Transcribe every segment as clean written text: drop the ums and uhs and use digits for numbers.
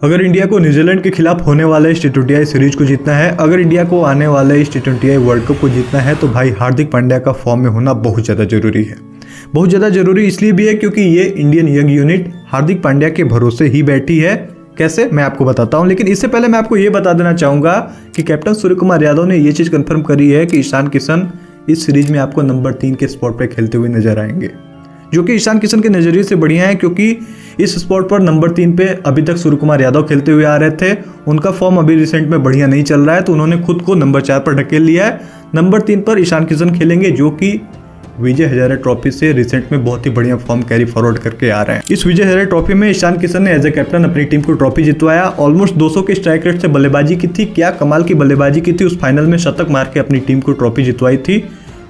अगर इंडिया को न्यूजीलैंड के खिलाफ होने वाले इस टी20आई सीरीज को जीतना है, अगर इंडिया को आने वाले इस टी20आई वर्ल्ड कप को जीतना है, तो भाई हार्दिक पांड्या का फॉर्म में होना बहुत ज़्यादा जरूरी है। बहुत ज़्यादा जरूरी इसलिए भी है क्योंकि ये Indian young unit Hardik Pandya के भरोसे ही बैठी है। कैसे, मैं आपको बताता हूं, लेकिन इससे पहले मैं आपको ये बता देना चाहूंगा कि कैप्टन सूर्य कुमार यादव ने ये चीज़ कंफर्म करी है कि ईशान किशन इस सीरीज में आपको नंबर 3 के स्पॉट पर खेलते हुए नजर आएंगे, जो कि ईशान किशन के नज़रिए से बढ़िया है क्योंकि इस स्पॉट पर नंबर 3 पे अभी तक सूर्य कुमार यादव खेलते हुए आ रहे थे। उनका फॉर्म अभी रिसेंट में बढ़िया नहीं चल रहा है, तो उन्होंने खुद को नंबर 4 पर ढकेल लिया है। नंबर 3 पर ईशान किशन खेलेंगे, जो कि विजय हजारे ट्रॉफी से रिसेंट में बहुत ही बढ़िया फॉर्म कैरी फॉरवर्ड करके आ रहे हैं। इस विजय हजारे ट्रॉफी में ईशान किशन ने एज ए कैप्टन अपनी टीम को ट्रॉफी जितवाया। ऑलमोस्ट 200 के स्ट्राइक रेट से बल्लेबाजी की थी, क्या कमाल की बल्लेबाजी की थी। उस फाइनल में शतक मार के अपनी टीम को ट्रॉफी जितवाई थी,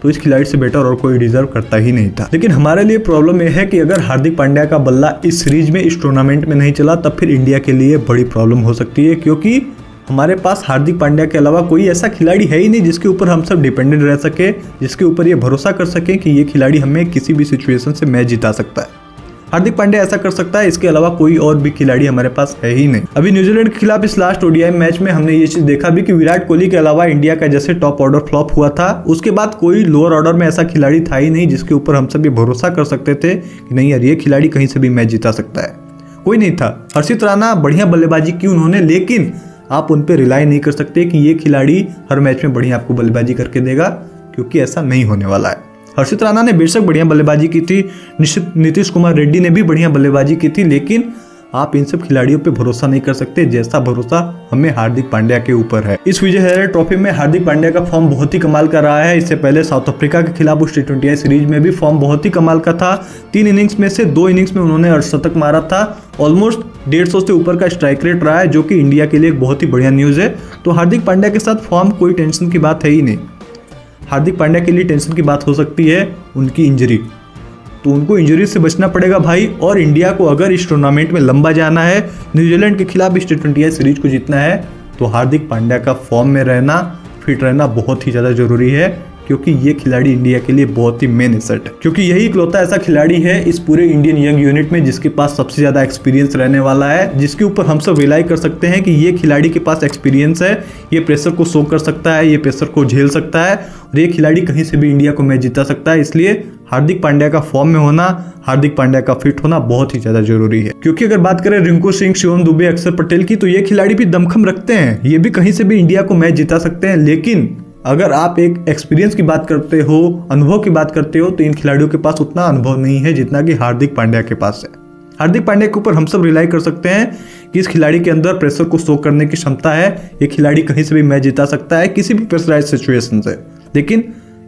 तो इस खिलाड़ी से बेटर और कोई डिजर्व करता ही नहीं था। लेकिन हमारे लिए प्रॉब्लम यह है कि अगर हार्दिक पांड्या का बल्ला इस सीरीज में, इस टूर्नामेंट में नहीं चला, तब फिर इंडिया के लिए बड़ी प्रॉब्लम हो सकती है, क्योंकि हमारे पास हार्दिक पांड्या के अलावा कोई ऐसा खिलाड़ी है ही नहीं जिसके ऊपर हम सब डिपेंडेंट रह सके, जिसके ऊपर ये भरोसा कर सके कि ये खिलाड़ी हमें किसी भी सिचुएशन से मैच जिता सकता है। हार्दिक पांड्या ऐसा कर सकता है, इसके अलावा कोई और भी खिलाड़ी हमारे पास है ही नहीं। अभी न्यूजीलैंड के खिलाफ इस लास्ट ओडीआई मैच में हमने ये चीज देखा भी कि विराट कोहली के अलावा इंडिया का जैसे टॉप ऑर्डर फ्लॉप हुआ था, उसके बाद कोई लोअर ऑर्डर में ऐसा खिलाड़ी था ही नहीं जिसके ऊपर हम सब ये भरोसा कर सकते थे कि नहीं यार, ये खिलाड़ी कहीं से भी मैच जिता सकता है। कोई नहीं था। हर्षित राणा बढ़िया बल्लेबाजी की उन्होंने, लेकिन आप उन पर रिलाई नहीं कर सकते कि ये खिलाड़ी हर मैच में बढ़िया आपको बल्लेबाजी करके देगा, क्योंकि ऐसा नहीं होने वाला है। हर्षित राणा ने बेशक बढ़िया बल्लेबाजी की थी, नीतीश कुमार रेड्डी ने भी बढ़िया बल्लेबाजी की थी, लेकिन आप इन सब खिलाड़ियों पे भरोसा नहीं कर सकते जैसा भरोसा हमें हार्दिक पांड्या के ऊपर है। इस विजय हजारे ट्रॉफी में हार्दिक पांड्या का फॉर्म बहुत ही कमाल का रहा है। इससे पहले साउथ अफ्रीका के खिलाफ उस टी20आई सीरीज में भी फॉर्म बहुत ही कमाल का था। 3 इनिंग्स में से 2 इनिंग्स में उन्होंने अर्धशतक मारा था। ऑलमोस्ट 150 से ऊपर का स्ट्राइक रेट रहा है, जो कि इंडिया के लिए एक बहुत ही बढ़िया न्यूज़ है। तो हार्दिक पांड्या के साथ फॉर्म कोई टेंशन की बात है ही नहीं। हार्दिक पांड्या के लिए टेंशन की बात हो सकती है उनकी इंजरी, तो उनको इंजरी से बचना पड़ेगा भाई। और इंडिया को अगर इस टूर्नामेंट में लंबा जाना है, न्यूजीलैंड के खिलाफ इस टी20आई सीरीज को जीतना है, तो हार्दिक पांड्या का फॉर्म में रहना, फिट रहना बहुत ही ज़्यादा जरूरी है, क्योंकि ये खिलाड़ी इंडिया के लिए बहुत ही मेन एसेट है। क्योंकि यही इकलौता ऐसा खिलाड़ी है इस पूरे इंडियन यंग यूनिट में जिसके पास सबसे ज़्यादा एक्सपीरियंस रहने वाला है, जिसके ऊपर हम सब रिलाई कर सकते हैं कि ये खिलाड़ी के पास एक्सपीरियंस है, ये प्रेशर को शो कर सकता है, ये प्रेशर को झेल सकता है, और ये खिलाड़ी कहीं से भी इंडिया को मैच जिता सकता है। इसलिए हार्दिक पांड्या का फॉर्म में होना, हार्दिक पांड्या का फिट होना बहुत ही ज्यादा जरूरी है। क्योंकि अगर बात करें रिंकू सिंह, शिवम दुबे, अक्षर पटेल की, तो ये खिलाड़ी भी दमखम रखते हैं, ये भी कहीं से भी इंडिया को मैच जिता सकते हैं। लेकिन अगर आप एक एक्सपीरियंस की बात करते हो, अनुभव की बात करते हो, तो इन खिलाड़ियों के पास उतना अनुभव नहीं है जितना कि हार्दिक पांड्या के पास है। हार्दिक पांड्या के ऊपर हम सब रिलाई कर सकते हैं कि इस खिलाड़ी के अंदर प्रेशर को शो करने की क्षमता है, ये खिलाड़ी कहीं से भी मैच जिता सकता है किसी भी प्रेशराइज सिचुएशन से। लेकिन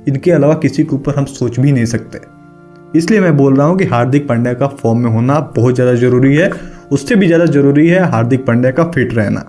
इनके अलावा किसी के ऊपर हम सोच भी नहीं सकते। इसलिए मैं बोल रहा हूँ कि हार्दिक पांड्या का फॉर्म में होना बहुत ज़्यादा जरूरी है। उससे भी ज़्यादा जरूरी है हार्दिक पांड्या का फिट रहना।